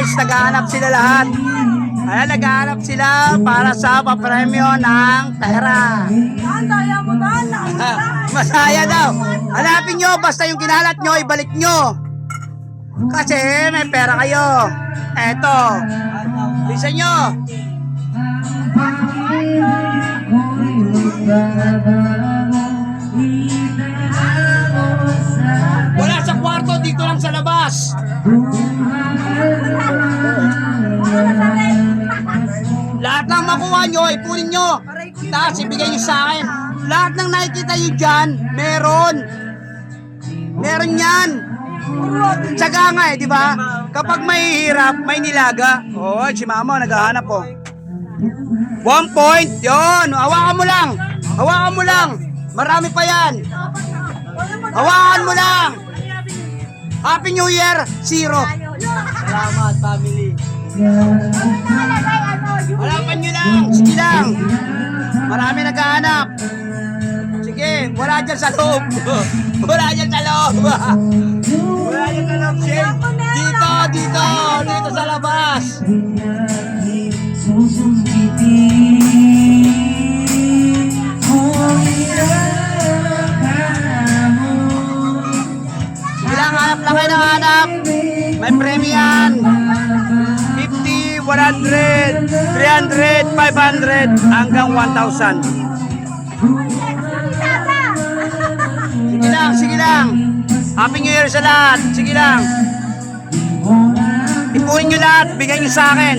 guys, naghahanap sila lahat. Ayan, naghahanap sila para sa papremyo ng pera. Daya mo daan. Masaya daw. Hanapin nyo, basta yung kinalat nyo, ibalik nyo. Kasi may pera kayo. Eto. Bisa nyo. Wala sa kwarto, dito lang sa labas. Lahat ng makuha nyo, ipunin nyo. Tapos ibigay nyo sa akin. Lahat ng nakikita nyo dyan, meron. Meron yan. Tsaga nga eh, di ba? Kapag may hirap, may nilaga. Oh, si mama naghahanap po. 1 point, yun. Hawakan mo lang. Hawakan mo lang. Marami pa yan. Hawakan mo lang. Happy New Year, 0. Salamat, family. Halapan nyo lang. Sige lang. Marami naghahanap. Sige, wala dyan sa loob. Wala dyan sa loob. Wala dyan sa loob, Shane. Dito sa labas. Sige lang, hanap lang kayo ng hanap. May premyo yan. 50, 100, 300, 500, hanggang 1,000. Sige lang. Happy New Year sa lahat. Sige lang. Ipunin nyo lahat, bigay nyo sa akin.